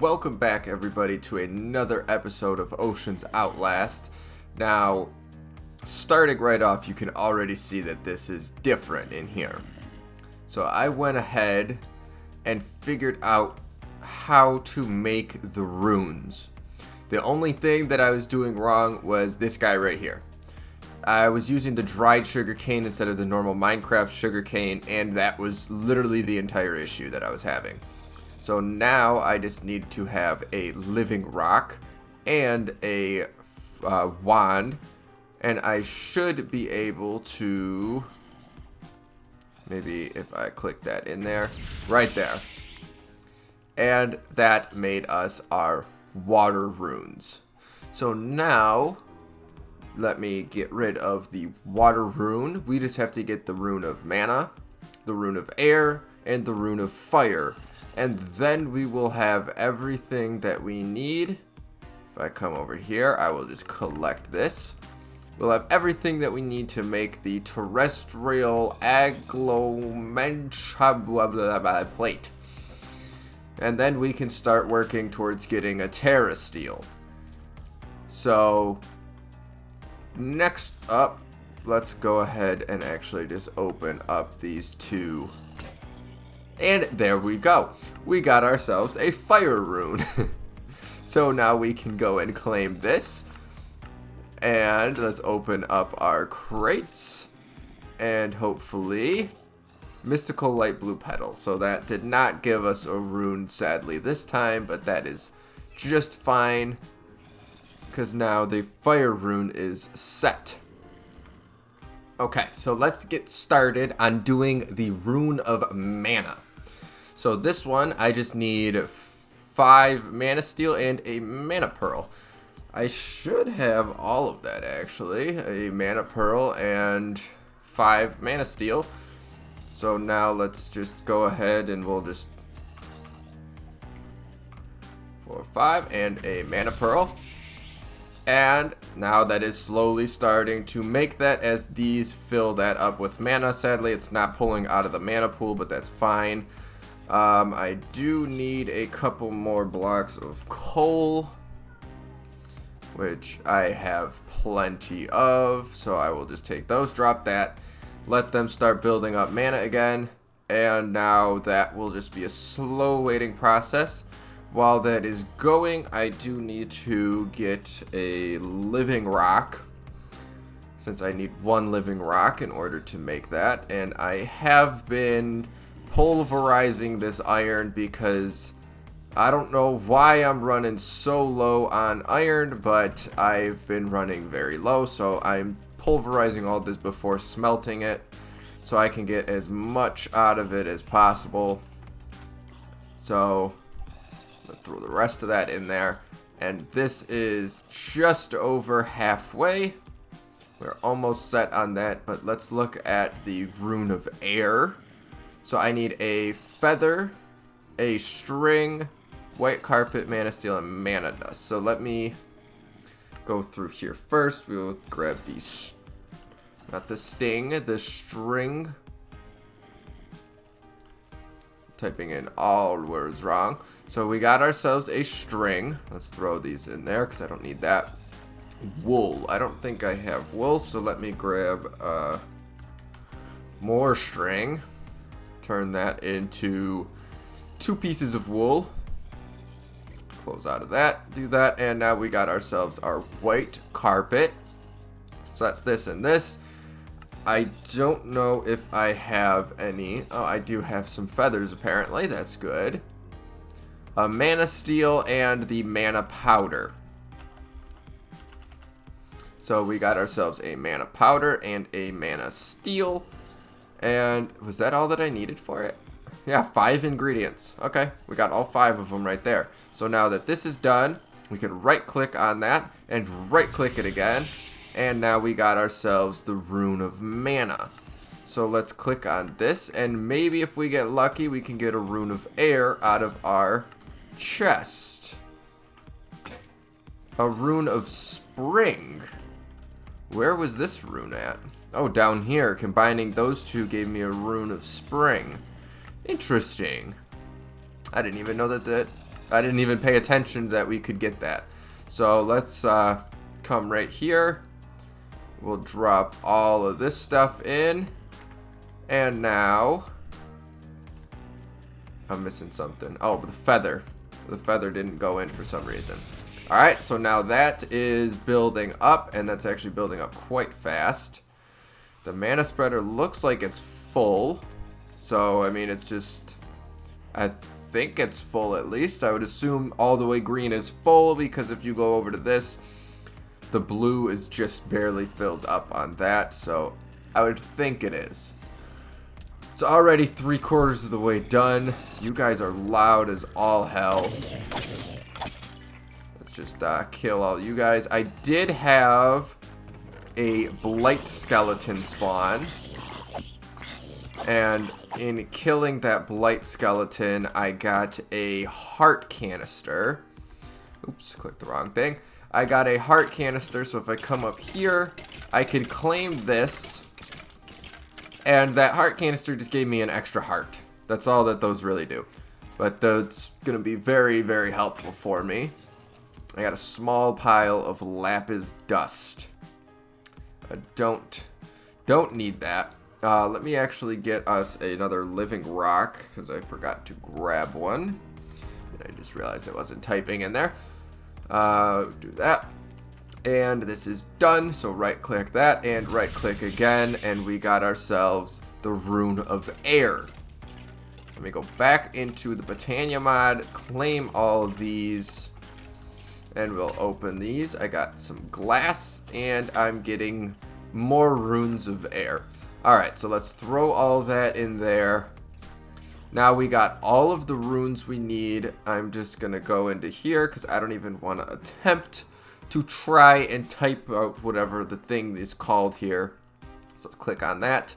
Welcome back, everybody, to another episode of Ocean's Outlast. Now, starting right off, you can already see that this is different in here. So I went ahead and figured out how to make the runes. The only thing that I was doing wrong was this guy right here. I was using the dried sugarcane instead of the normal Minecraft sugarcane, and that was literally the entire issue that I was having. So now I just need to have a living rock and a wand, and I should be able to, maybe if I click that in there, right there. And that made us our water runes. So now, let me get rid of the water rune. We just have to get the rune of mana, the rune of air, and the rune of fire. And then we will have everything that we need. If I come over here, I will just collect this. We'll have everything that we need to make the terrestrial agglomeration plate. And then we can start working towards getting a terra steel. So, next up, let's go ahead and actually just open up these two. And there we go. We got ourselves a fire rune. So now we can go and claim this. And let's open up our crates. And hopefully, mystical light blue petal. So that did not give us a rune, sadly, this time. But that is just fine, because now the fire rune is set. Okay, so let's get started on doing the rune of mana. So this one, I just need 5 mana steel and a mana pearl. I should have all of that, actually. A mana pearl and 5 mana steel. So now let's just go ahead and we'll just 4, 5 and a mana pearl. And now that is slowly starting to make that as these fill that up with mana. Sadly, it's not pulling out of the mana pool, but that's fine. I do need a couple more blocks of coal, which I have plenty of. So I will just take those, drop that, let them start building up mana again. And now that will just be a slow waiting process. While that is going, I do need to get a living rock, since I need 1 living rock in order to make that. And I have been pulverizing this iron because I don't know why I'm running so low on iron, but I've been running very low. So I'm pulverizing all this before smelting it, so I can get as much out of it as possible. So throw the rest of that in there, and this is just over halfway. We're almost set on that, but let's look at the rune of air. So I need a feather, a string, white carpet, mana steel, and mana dust. So let me go through here first. We'll grab these, not the sting, the string. Typing in all words wrong. So we got ourselves a string. Let's throw these in there because I don't need that. Wool. I don't think I have wool, so let me grab more string. Turn that into 2 pieces of wool. Close out of that. Do that. And now we got ourselves our white carpet. So that's this and this. I don't know if I have any. Oh, I do have some feathers, apparently. That's good. A mana steel and the mana powder. So we got ourselves a mana powder and a mana steel. And was that all that I needed for it? Yeah, 5 ingredients. Okay, we got all 5 of them right there. So now that this is done, we can right click on that and right click it again. And now we got ourselves the rune of mana. So let's click on this, and maybe if we get lucky, we can get a rune of air out of our chest. A rune of spring. Where was this rune at? Oh, down here. Combining those two gave me a rune of spring. Interesting. I didn't even know that I didn't even pay attention that we could get that. So let's come right here. We'll drop all of this stuff in. And now, I'm missing something. Oh, the feather. The feather didn't go in for some reason. Alright, so now that is building up, and that's actually building up quite fast. The mana spreader looks like it's full. So, I mean, it's just... I think it's full at least. I would assume all the way green is full, because if you go over to this, the blue is just barely filled up on that. So, I would think it is. It's already 3/4 of the way done. You guys are loud as all hell. Let's just kill all you guys. I did have a blight skeleton spawn. And in killing that blight skeleton, I got a heart canister. Oops, clicked the wrong thing. I got a heart canister, so if I come up here, I could claim this. And that heart canister just gave me an extra heart. That's all that those really do. But that's going to be very, very helpful for me. I got a small pile of lapis dust. I don't need that. Let me actually get us another living rock, because I forgot to grab one. And I just realized I wasn't typing in there. Do that. And this is done, so right click that and right click again, and we got ourselves the Rune of Air. Let me go back into the Botania mod, claim all of these, and we'll open these. I got some glass, and I'm getting more Runes of Air. Alright, so let's throw all that in there. Now we got all of the runes we need. I'm just going to go into here, because I don't even want to attempt to try and type out whatever the thing is called here. So let's click on that,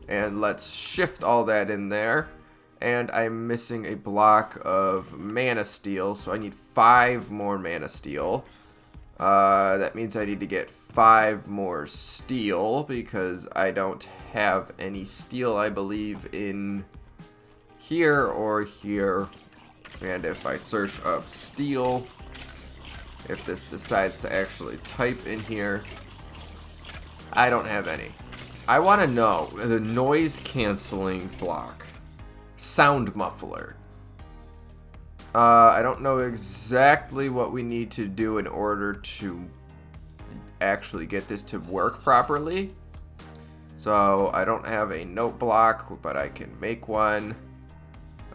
and let's shift all that in there. And I'm missing a block of mana steel, so I need 5 more mana steel. That means I need to get 5 more steel, because I don't have any steel, I believe, in here or here. And if I search up steel, if this decides to actually type in here, I don't have any. I want to know the noise canceling block. Sound muffler. I don't know exactly what we need to do in order to actually get this to work properly. So I don't have a note block, but I can make one.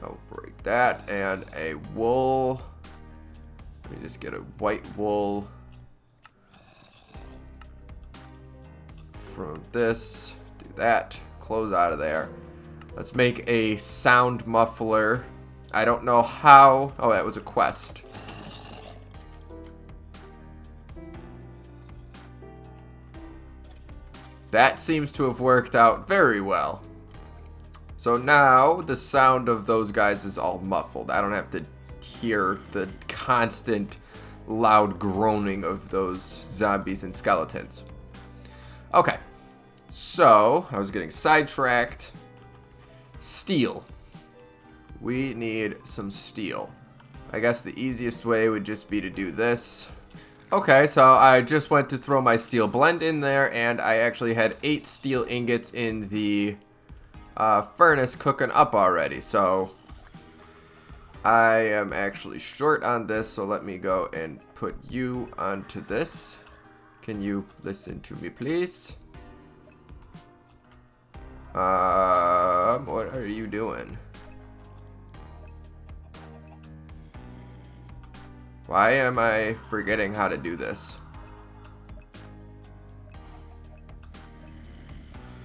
I'll break that, and a wool. Let me just get a white wool from this. Do that. Close out of there. Let's make a sound muffler. I don't know how. Oh, that was a quest. That seems to have worked out very well. So now the sound of those guys is all muffled. I don't have to hear the constant loud groaning of those zombies and skeletons. Okay, so I was getting sidetracked. Steel. We need some steel. I guess the easiest way would just be to do this. Okay, so I just went to throw my steel blend in there, and I actually had 8 steel ingots in the furnace cooking up already. So I am actually short on this, so let me go and put you onto this. Can you listen to me, please? What are you doing? Why am I forgetting how to do this?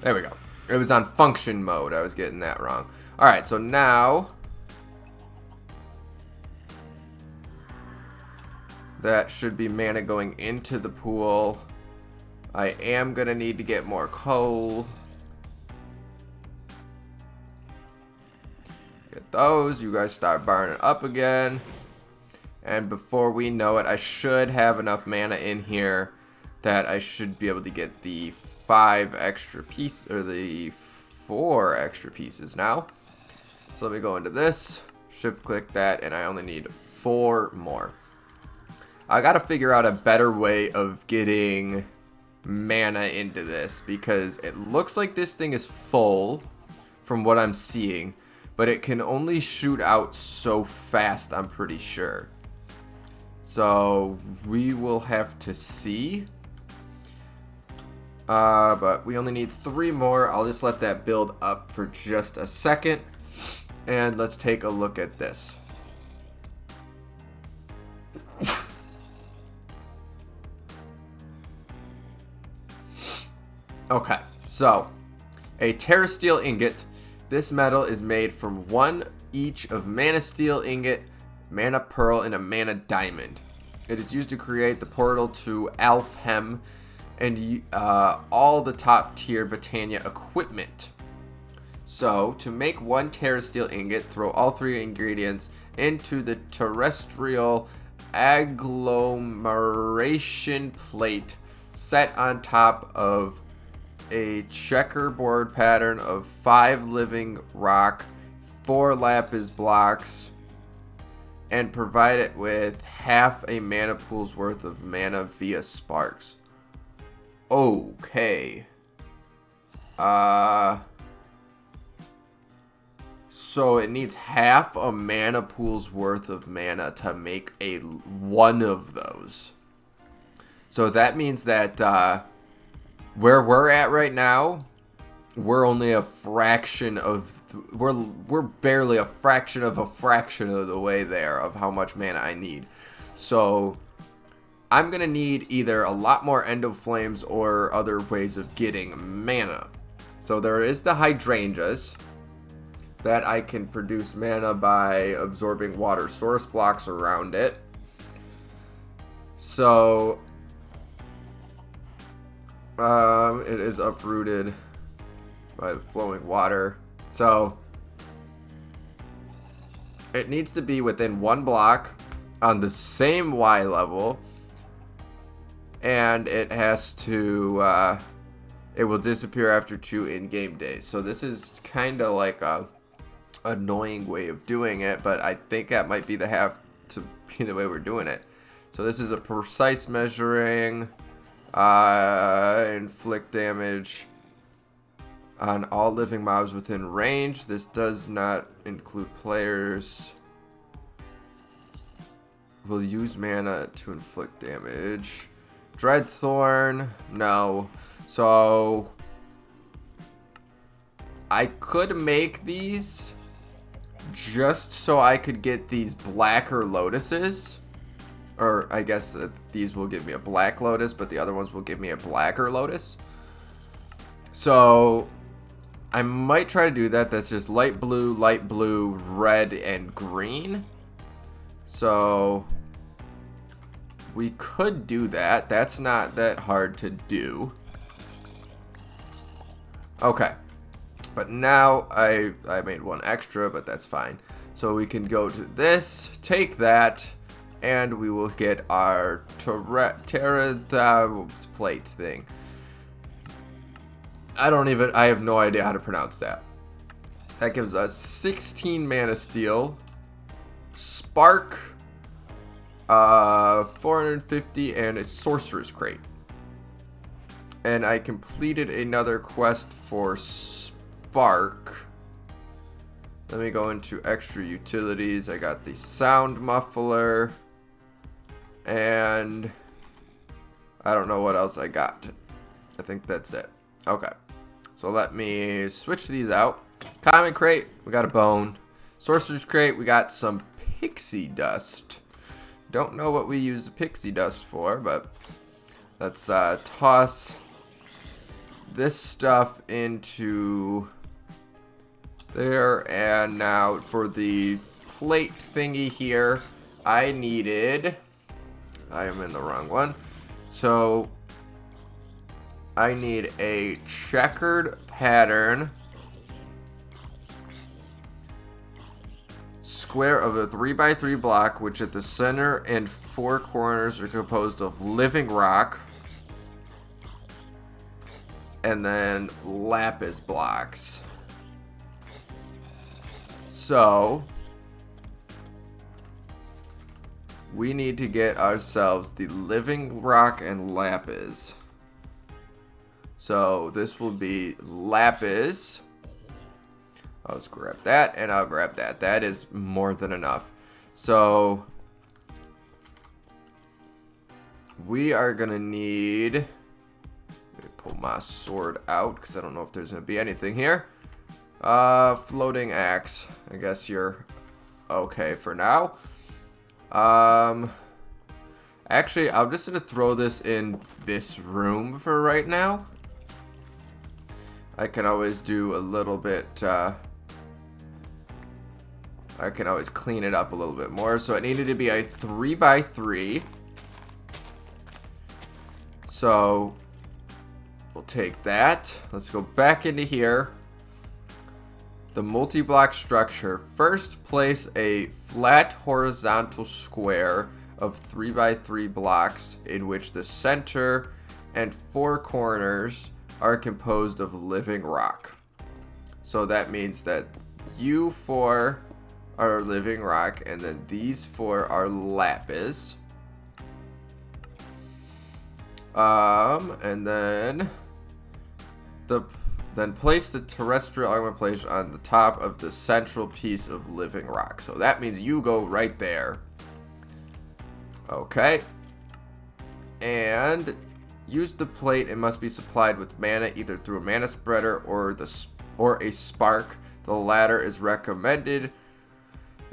There we go. It was on function mode. I was getting that wrong. Alright, so now that should be mana going into the pool. I am going to need to get more coal. Get those. You guys start burning up again. And before we know it, I should have enough mana in here that I should be able to get the 5 extra pieces, or the 4 extra pieces now. So let me go into this, shift click that, and I only need 4 more. I gotta figure out a better way of getting mana into this, because it looks like this thing is full from what I'm seeing, but it can only shoot out so fast, I'm pretty sure. So we will have to see. But we only need 3 more. I'll just let that build up for just a second, and let's take a look at this. Okay, so a terrasteel ingot. This metal is made from 1 each of mana steel ingot, mana pearl, and a mana diamond. It is used to create the portal to Alfheim and all the top tier Britannia equipment. So to make 1 terrasteel ingot, throw all 3 ingredients into the terrestrial agglomeration plate set on top of a checkerboard pattern of 5 living rock, 4 lapis blocks, and provide it with half a mana pool's worth of mana via sparks. Okay. So it needs half a mana pool's worth of mana to make one of those. So that means that where we're at right now, we're only a fraction of we're barely a fraction of the way there of how much mana I need. So I'm gonna need either a lot more Endo Flames or other ways of getting mana. So there is the hydrangeas that I can produce mana by absorbing water source blocks around it. So it is uprooted by the flowing water. So it needs to be within 1 block on the same Y level, and it has to it will disappear after 2 in-game days. So this is kind of like a annoying way of doing it, but I think that might be the way we're doing it. So this is a precise measuring, inflict damage on all living mobs within range. This does not include players. Will use mana to inflict damage. Dreadthorn, no. So I could make these just so I could get these blacker lotuses. Or I guess these will give me a black lotus, but the other ones will give me a blacker lotus. So I might try to do that. That's just light blue, red, and green. So we could do that. That's not that hard to do. Okay. But now I made 1 extra, but that's fine. So we can go to this, take that, and we will get our Terra plate thing. I have no idea how to pronounce that. That gives us 16 mana steel, spark, 450, and a sorcerer's crate. And I completed another quest for spark. Let me go into extra utilities. I got the sound muffler, and I don't know what else I got. I think that's it. Okay, so let me switch these out. Common crate, we got a bone. Sorcerer's crate, we got some pixie dust. Don't know what we use the pixie dust for, but let's toss this stuff into there. And now for the plate thingy here, I am in the wrong one. So I need a checkered pattern square of a 3x3 block, which at the center and 4 corners are composed of living rock, and then lapis blocks. So we need to get ourselves the living rock and lapis. So this will be lapis. I'll just grab that, and I'll grab that. That is more than enough. So we are gonna need, let me pull my sword out because I don't know if there's gonna be anything here. Floating axe. I guess you're okay for now. Actually, I'm just gonna throw this in this room for right now. I can always do a little bit, I can always clean it up a little bit more. So it needed to be a 3x3. So we'll take that. Let's go back into here. The multi-block structure. First, place a flat horizontal square of 3x3 blocks in which the center and 4 corners are composed of living rock. So that means that you 4 are living rock, and then these 4 are lapis. And then place the terrestrial augment plate on the top of the central piece of living rock. So that means you go right there. Okay. And use the plate. It must be supplied with mana either through a mana spreader or a spark. The latter is recommended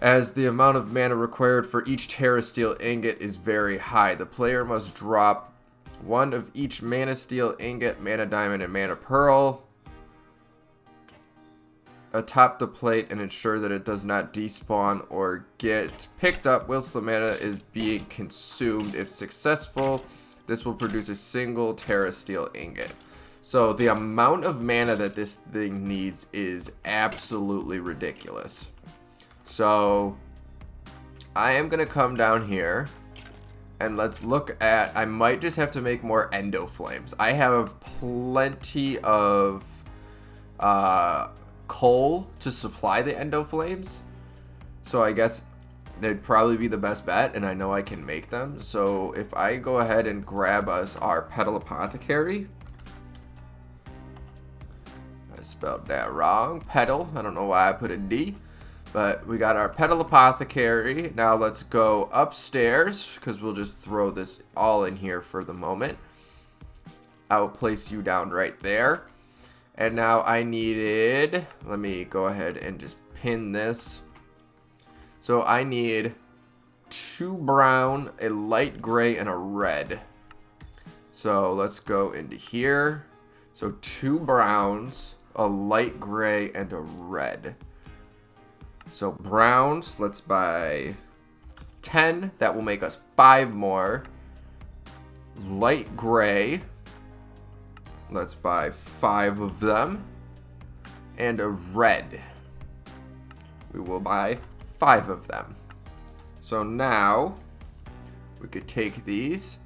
as the amount of mana required for each Terra Steel ingot is very high. The player must drop 1 of each mana steel ingot, mana diamond, and mana pearl atop the plate and ensure that it does not despawn or get picked up whilst the mana is being consumed. If successful, this will produce a single Terra Steel ingot. So the amount of mana that this thing needs is absolutely ridiculous. So I am going to come down here and let's look at, I might just have to make more endo flames. I have plenty of coal to supply the endo flames. So I guess they'd probably be the best bet, and I know I can make them. So if I go ahead and grab us our Petal Apothecary. I spelled that wrong. Petal. I don't know why I put a D. But we got our Petal Apothecary. Now let's go upstairs, because we'll just throw this all in here for the moment. I will place you down right there. And now I needed, let me go ahead and just pin this. So I need 2 brown, a light gray, and a red. So let's go into here. So 2 browns, a light gray, and a red. So browns, let's buy 10. That will make us 5 more. Light gray, let's buy 5 of them. And a red, we will buy 5 of them. So now we could take these.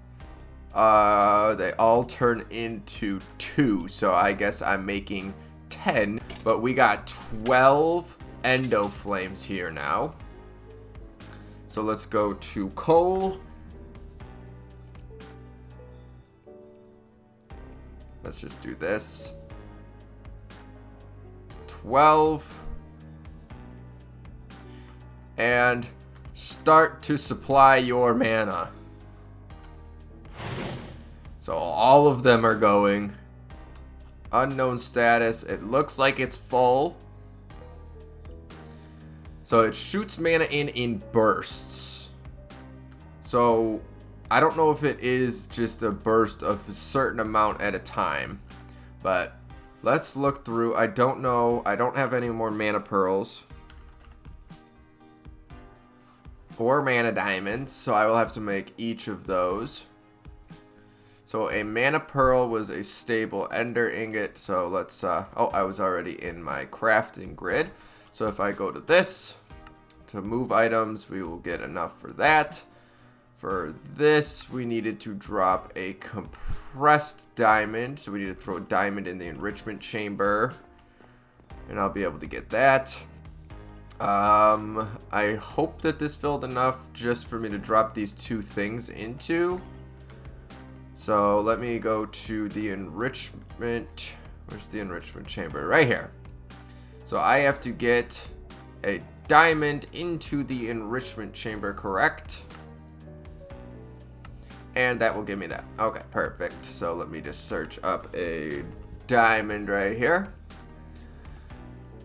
They all turn into 2. So I guess I'm making 10. But we got 12 endo flames here now. So let's go to coal. Let's just do this. 12. And start to supply your mana. So all of them are going. Unknown status. It looks like it's full. So it shoots mana in bursts. So I don't know if it is just a burst of a certain amount at a time. But let's look through. I don't know. I don't have any more mana pearls. Or mana diamonds. So I will have to make each of those. So a mana pearl was a stable ender ingot. So let's, oh, I was already in my crafting grid. So if I go to this, to move items, we will get enough for that. For this, we needed to drop a compressed diamond. So we need to throw a diamond in the enrichment chamber. And I'll be able to get that. I hope that this filled enough just for me to drop these two things into. So let me go to the enrichment. Where's the enrichment chamber? Right here. So I have to get a diamond into the enrichment chamber, correct? And that will give me that. Okay, perfect. So let me just search up a diamond right here.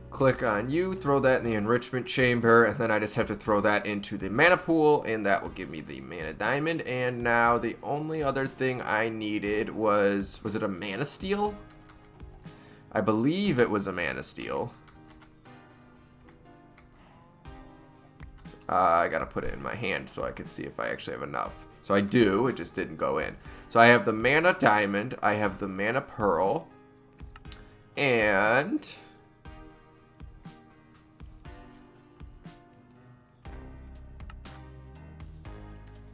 Click on you, throw that in the enrichment chamber, and then I just have to throw that into the mana pool, and that will give me the mana diamond. And now the only other thing I needed was it a mana steel? I believe it was a mana steel. I gotta put it in my hand so I can see if I actually have enough. So I do, it just didn't go in. So I have the mana diamond, I have the mana pearl, and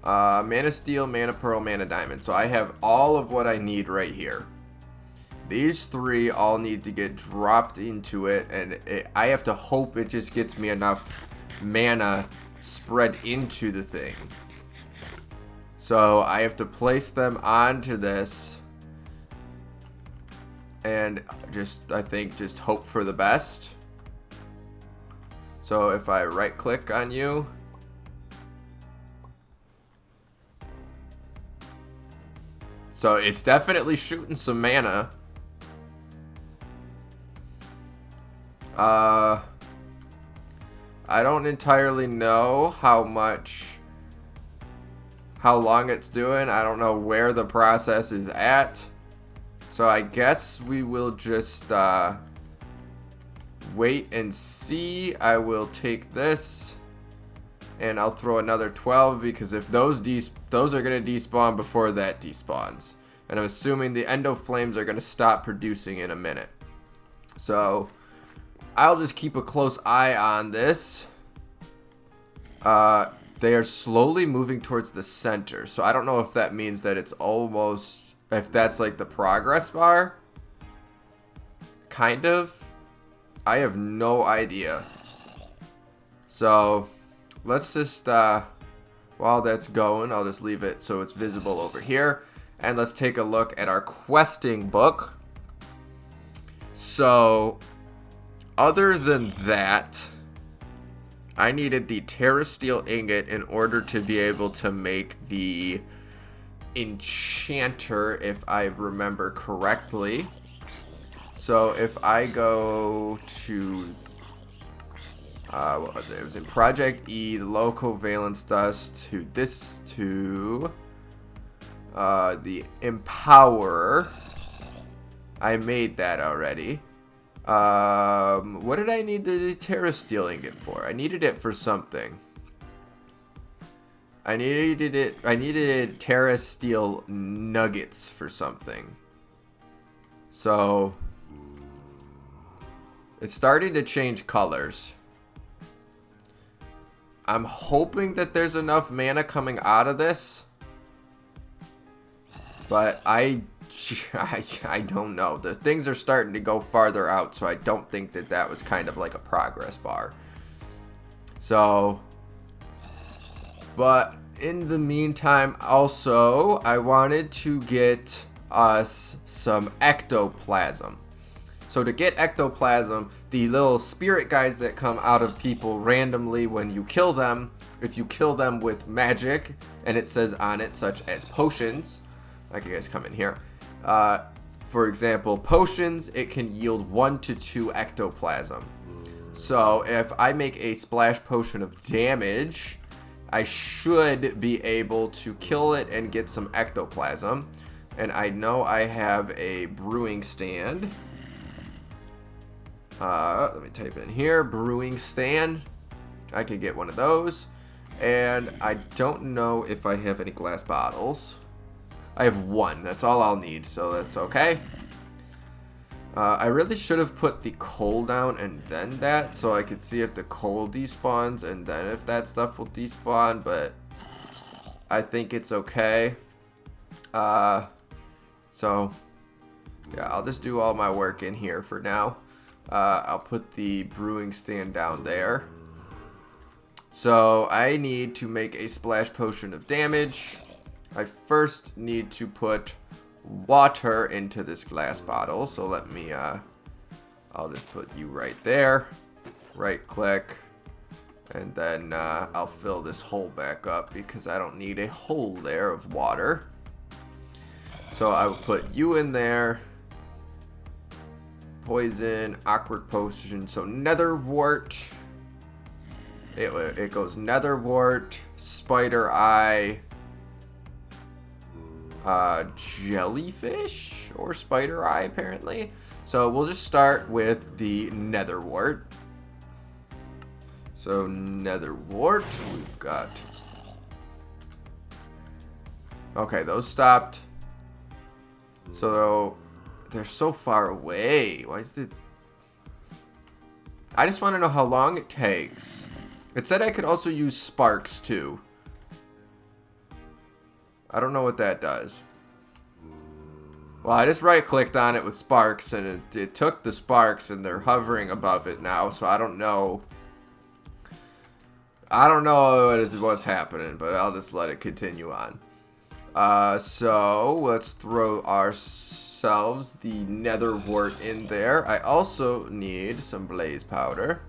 mana steel, mana pearl, mana diamond. So I have all of what I need right here. These three all need to get dropped into it, and I have to hope it just gets me enough mana spread into the thing. So I have to place them onto this and I think just hope for the best. So if I right click on you, so it's definitely shooting some mana. I don't entirely know how long it's doing. I don't know where the process is at. So I guess we will just wait and see. I will take this and I'll throw another 12 because if those are going to despawn before that despawns. And I'm assuming the endo flames are going to stop producing in a minute. So I'll just keep a close eye on this. They are slowly moving towards the center. So I don't know if that means that it's almost, if that's like the progress bar. Kind of. I have no idea. So let's just, while that's going, I'll just leave it so it's visible over here. And let's take a look at our questing book. So other than that, I needed the Terra Steel ingot in order to be able to make the enchanter, if I remember correctly. So if I go to, what was it? It was in Project E, the low covalence dust, to this, to the Empower. I made that already. What did I need the Terra Steel ingot for? I needed it for something. I needed Terra Steel nuggets for something. So it's starting to change colors. I'm hoping that there's enough mana coming out of this, but I don't know. The things are starting to go farther out, so I don't think that that was kind of like a progress bar. So, but in the meantime, also, I wanted to get us some ectoplasm. So to get ectoplasm, the little spirit guys that come out of people randomly when you kill them, if you kill them with magic, and it says on it such as potions, like you guys come in here, for example, potions, it can yield 1 to 2 ectoplasm. So if I make a splash potion of damage, I should be able to kill it and get some ectoplasm. And I know I have a brewing stand. Let me type in here, brewing stand. I could get one of those. And I don't know if I have any glass bottles. I have one. That's all I'll need, so that's okay. I really should have put the coal down and then that, so I could see if the coal despawns and then if that stuff will despawn, but I think it's okay. So yeah, I'll just do all my work in here for now. I'll put the brewing stand down there. So I need to make a splash potion of damage. I first need to put water into this glass bottle. So let me, I'll just put you right there. Right click. And then I'll fill this hole back up because I don't need a hole there of water. So I will put you in there. Poison, awkward potion. So nether wart. It goes nether wart, spider eye, jellyfish, or spider eye apparently. So we'll just start with the nether wart. So nether wart, we've got. Okay, those stopped. So they're so far away. Why is the? I just want to know how long it takes. It said I could also use sparks too. I don't know what that does. Well, I just right clicked on it with sparks and it took the sparks and they're hovering above it now, so I don't know. I don't know what's happening, but I'll just let it continue on. So let's throw ourselves the nether wart in there. I also need some blaze powder.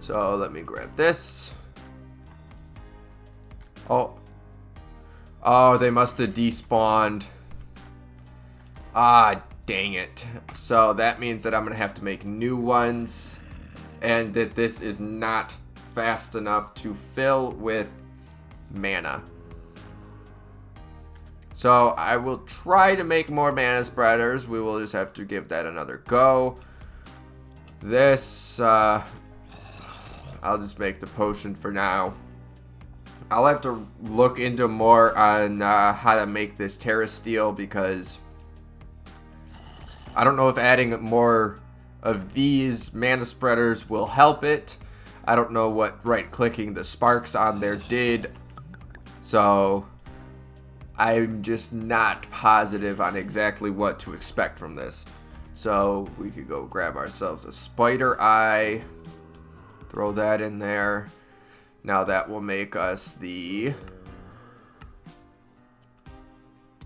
So let me grab this. Oh. Oh, they must have despawned. Ah, dang it. So that means that I'm going to have to make new ones. And that this is not fast enough to fill with mana. So I will try to make more mana spreaders. We will just have to give that another go. This, I'll just make the potion for now. I'll have to look into more on how to make this Terra Steel because I don't know if adding more of these mana spreaders will help it. I don't know what right-clicking the sparks on there did. So I'm just not positive on exactly what to expect from this. So we could go grab ourselves a spider eye. Throw that in there. Now that will make us the...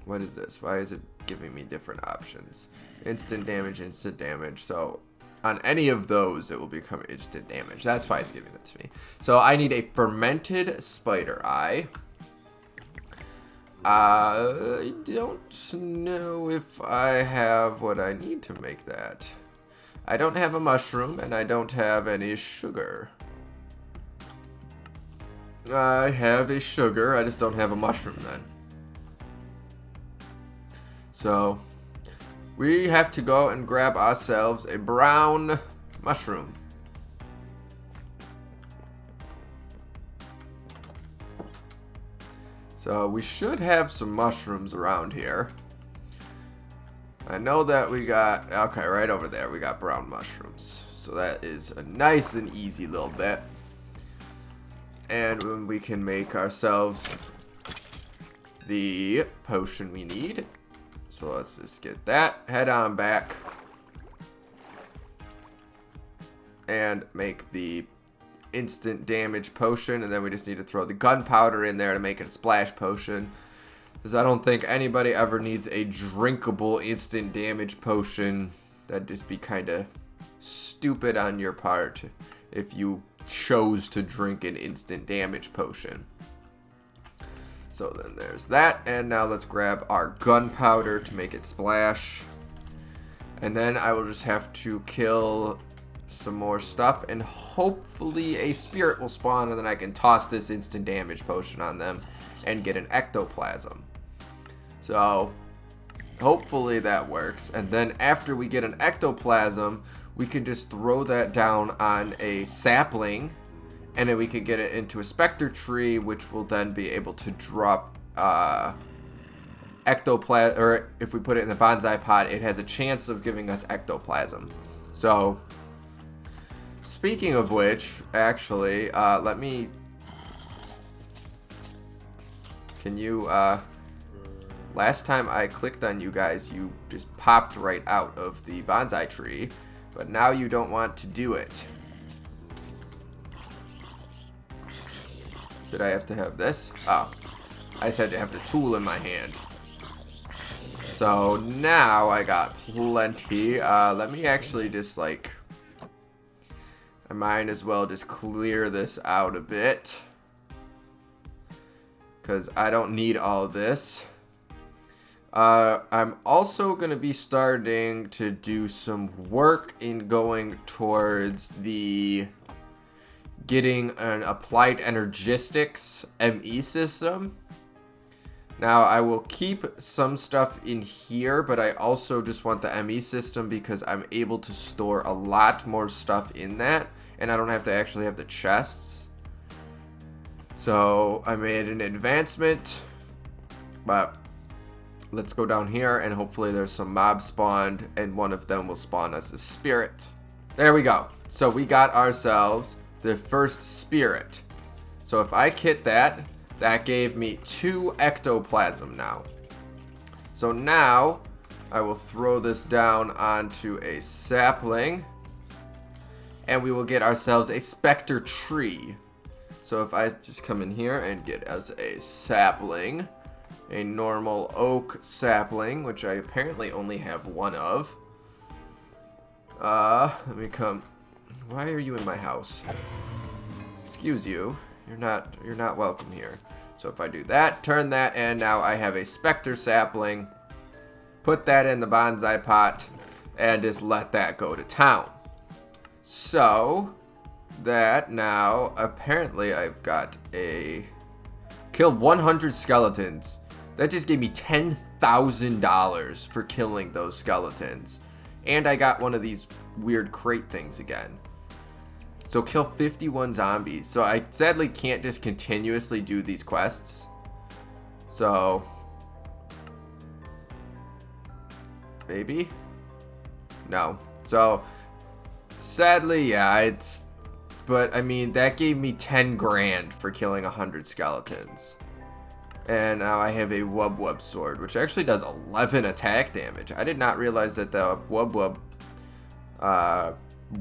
What is this? Why is it giving me different options? Instant damage, instant damage. So on any of those, it will become instant damage. That's why it's giving that to me. So I need a fermented spider eye. I don't know if I have what I need to make that. I don't have a mushroom, and I don't have any sugar. I have a sugar, I just don't have a mushroom then. So we have to go and grab ourselves a brown mushroom. So we should have some mushrooms around here. I know that we got, okay, right over there, we got brown mushrooms. So that is a nice and easy little bit. And we can make ourselves the potion we need. So let's just get that, head on back. And make the instant damage potion, and then we just need to throw the gunpowder in there to make it a splash potion, because I don't think anybody ever needs a drinkable instant damage potion. That'd just be kind of stupid on your part if you chose to drink an instant damage potion. So then there's that, and now let's grab our gunpowder to make it splash, and then I will just have to kill some more stuff, and hopefully a spirit will spawn, and then I can toss this instant damage potion on them and get an ectoplasm. So hopefully that works, and then after we get an ectoplasm, we can just throw that down on a sapling, and then we can get it into a specter tree, which will then be able to drop ectoplasm, or if we put it in the bonsai pot, it has a chance of giving us ectoplasm. So speaking of which, actually, let me... Can you, last time I clicked on you guys, you just popped right out of the bonsai tree, but now you don't want to do it. Did I have to have this? Oh, I just had to have the tool in my hand. So now I got plenty. Let me actually just like, I might as well just clear this out a bit, because I don't need all this. I'm also going to be starting to do some work in going towards the getting an applied energistics ME system. Now, I will keep some stuff in here, but I also just want the ME system because I'm able to store a lot more stuff in that, and I don't have to actually have the chests. So, I made an advancement, but let's go down here, and hopefully there's some mobs spawned, and one of them will spawn us a spirit. There we go. So, we got ourselves the first spirit. So, if I hit that, that gave me 2 ectoplasm now. So now, I will throw this down onto a sapling, and we will get ourselves a specter tree. So if I just come in here and get as a sapling, a normal oak sapling, which I apparently only have 1 of. Let me come. Why are you in my house? Excuse you. You're not welcome here. So if I do that, turn that, and now I have a specter sapling. Put that in the bonsai pot, and just let that go to town. So that now, apparently I've got killed 100 skeletons. That just gave me $10,000 for killing those skeletons. And I got one of these weird crate things again. So kill 51 zombies. So I sadly can't just continuously do these quests. So maybe? No. So sadly, yeah, but I mean, that gave me 10 grand for killing 100 skeletons. And now I have a wub wub sword, which actually does 11 attack damage. I did not realize that the wub wub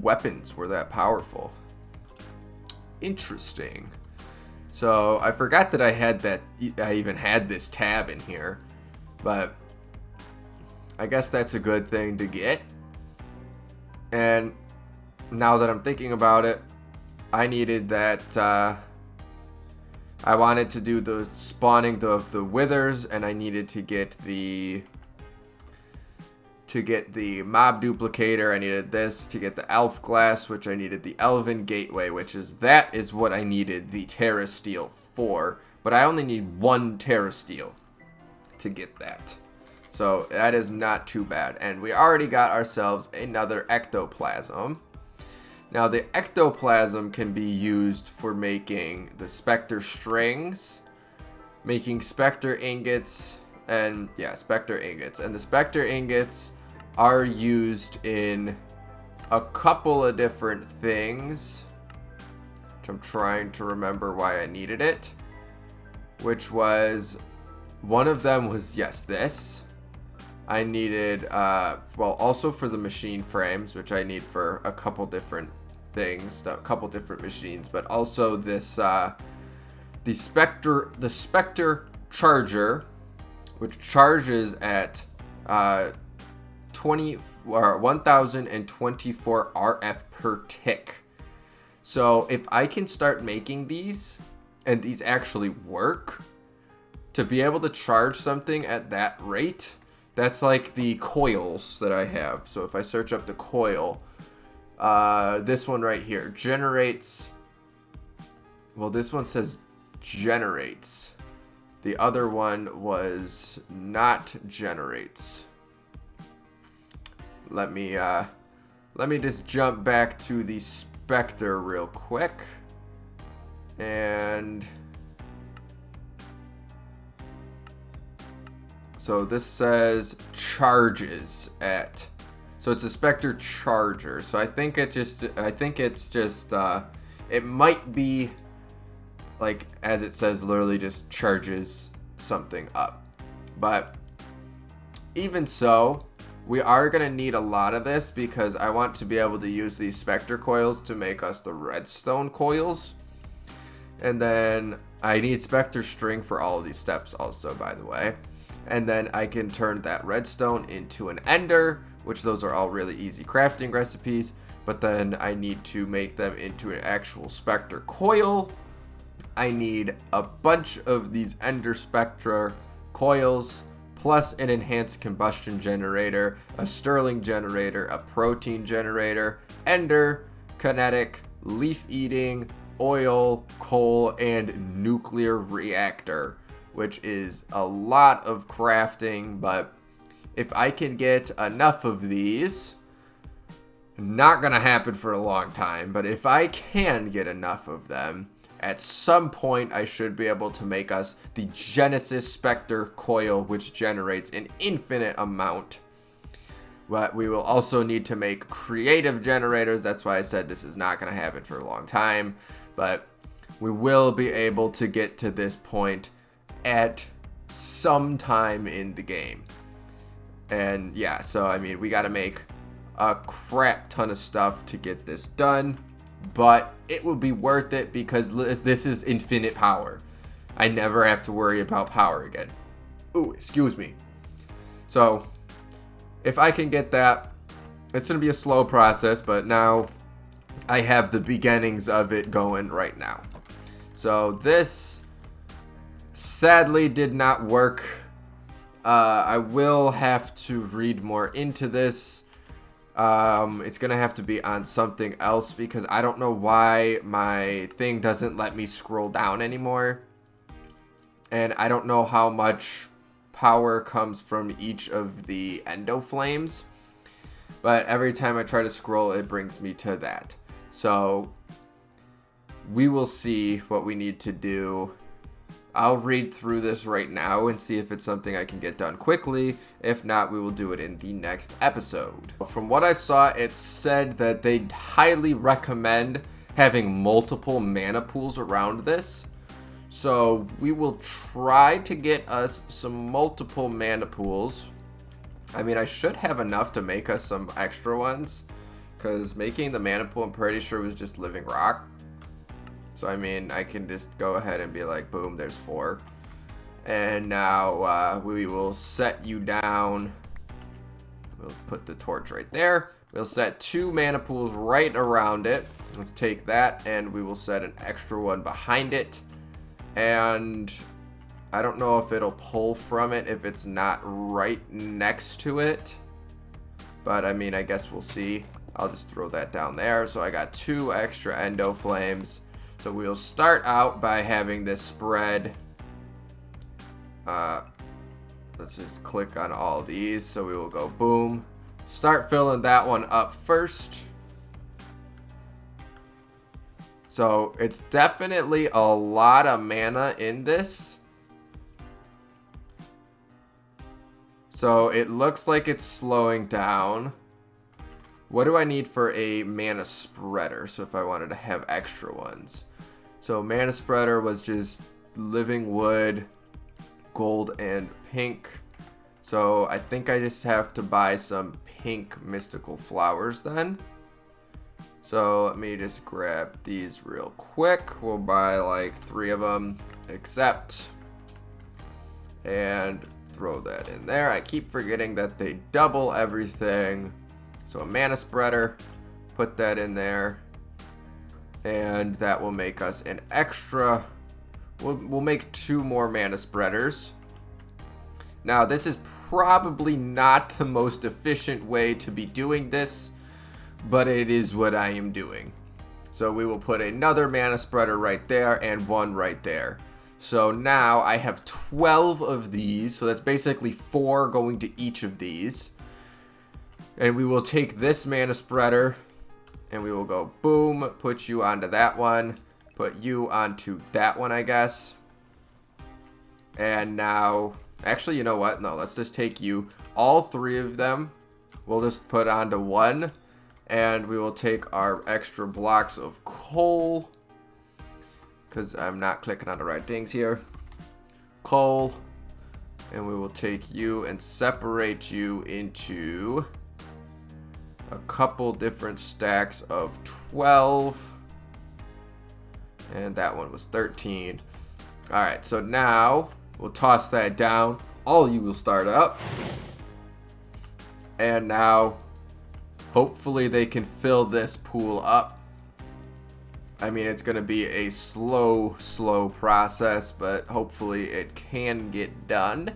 weapons were that powerful. Interesting. So I forgot that I even had this tab in here, but I guess that's a good thing to get. And now that I'm thinking about it, I needed that. I wanted to do the spawning of the withers, and I needed to get the mob duplicator. I needed this to get the elf glass, which I needed the elven gateway, that is what I needed the terra steel for. But I only need 1 terra steel to get that. So that is not too bad. And we already got ourselves another ectoplasm. Now the ectoplasm can be used for making the specter strings, making specter ingots, and yeah, specter ingots. And the specter ingots are used in a couple of different things, which I'm trying to remember why I needed it. Which was, one of them was, yes, this. I needed, well, also for the machine frames, which I need for a couple different things, a couple different machines, but also this, the specter charger, which charges at 1024 RF per tick. So if I can start making these, and these actually work, to be able to charge something at that rate, that's like the coils that I have. So if I search up the coil, this one right here generates, well, this one says generates. The other one was not generates. Let me just jump back to the specter real quick. And so this says charges at, so it's a specter charger. So I think it's just it might be like, as it says, literally just charges something up. But even so, we are going to need a lot of this because I want to be able to use these specter coils to make us the redstone coils. And then I need Spectre String for all of these steps also, by the way. And then I can turn that redstone into an ender, which those are all really easy crafting recipes. But then I need to make them into an actual Spectre coil. I need a bunch of these ender Spectre coils, plus an enhanced combustion generator, a Stirling generator, a protein generator, ender, kinetic, leaf eating, oil, coal, and nuclear reactor, which is a lot of crafting. But if I can get enough of these, not gonna happen for a long time, but if I can get enough of them, at some point I should be able to make us the Genesis Spectre coil, which generates an infinite amount. But we will also need to make creative generators. That's why I said this is not going to happen for a long time. But we will be able to get to this point at some time in the game. And yeah, so I mean, we got to make a crap ton of stuff to get this done. But it will be worth it because this is infinite power. I never have to worry about power again. Ooh, excuse me. So if I can get that, it's going to be a slow process, but now I have the beginnings of it going right now. So this sadly did not work. I will have to read more into this. It's going to have to be on something else because I don't know why my thing doesn't let me scroll down anymore. And I don't know how much power comes from each of the endo flames, but every time I try to scroll it brings me to that. So we will see what we need to do. I'll read through this right now and see if it's something I can get done quickly. If not, we will do it in the next episode. From what I saw, it said that they highly recommend having multiple mana pools around this. So we will try to get us some multiple mana pools. I mean, I should have enough to make us some extra ones, because making the mana pool, I'm pretty sure, was just living rock. So I mean, I can just go ahead and be like, boom, there's 4. And now we will set you down. We'll put the torch right there. We'll set 2 mana pools right around it. Let's take that and we will set an extra one behind it. And I don't know if it'll pull from it if it's not right next to it. But I mean, I guess we'll see. I'll just throw that down there. So I got 2 extra endo flames. So we'll start out by having this spread. Let's just click on all these. So we will go boom. Start filling that one up first. So it's definitely a lot of mana in this. So it looks like it's slowing down. What do I need for a mana spreader? So if I wanted to have extra ones. So mana spreader was just living wood, gold, and pink. So I think I just have to buy some pink mystical flowers then. So let me just grab these real quick. We'll buy like 3 of them, accept, and throw that in there. I keep forgetting that they double everything. So a mana spreader, put that in there, and that will make us an extra. We'll make 2 more mana spreaders. Now this is probably not the most efficient way to be doing this, but it is what I am doing. So we will put another mana spreader right there and 1 right there. So now I have 12 of these, so that's basically 4 going to each of these. And we will take this mana spreader and we will go boom, put you onto that one, put you onto that one, I guess. And now, actually, you know what? No, let's just take you, all 3 of them. We'll just put onto 1. And we will take our extra blocks of coal, because I'm not clicking on the right things here. Coal. And we will take you and separate you into a couple different stacks of 12. And that one was 13. Alright, so now we'll toss that down. All you will start up. And now, hopefully they can fill this pool up. I mean, it's going to be a slow process, but hopefully it can get done.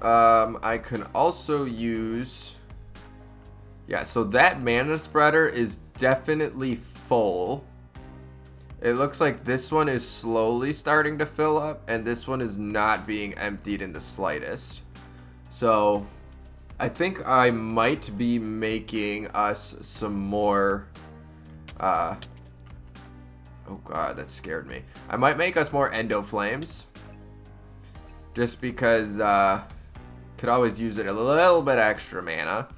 I can also use... Yeah, so that mana spreader is definitely full. It looks like this one is slowly starting to fill up, and this one is not being emptied in the slightest. So, I think I might be making us some more... oh god, that scared me. I might make us more endo flames. Just because, could always use it a little bit extra mana.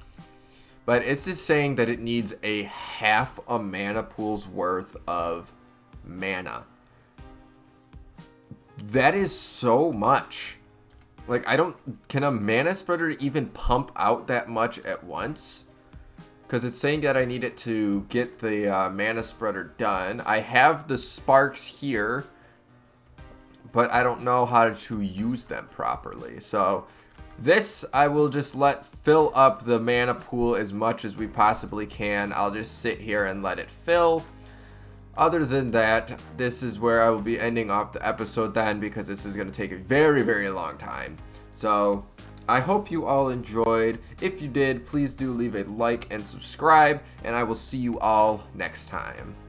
But it's just saying that it needs a half a mana pool's worth of mana. That is so much. Like, can a mana spreader even pump out that much at once? Because it's saying that I need it to get the mana spreader done. I have the sparks here, but I don't know how to use them properly. So this I will just let fill up the mana pool as much as we possibly can. I'll just sit here and let it fill. Other than that, this is where I will be ending off the episode then, because this is going to take a very long time. So I hope you all enjoyed. If you did, please do leave a like and subscribe, and I will see you all next time.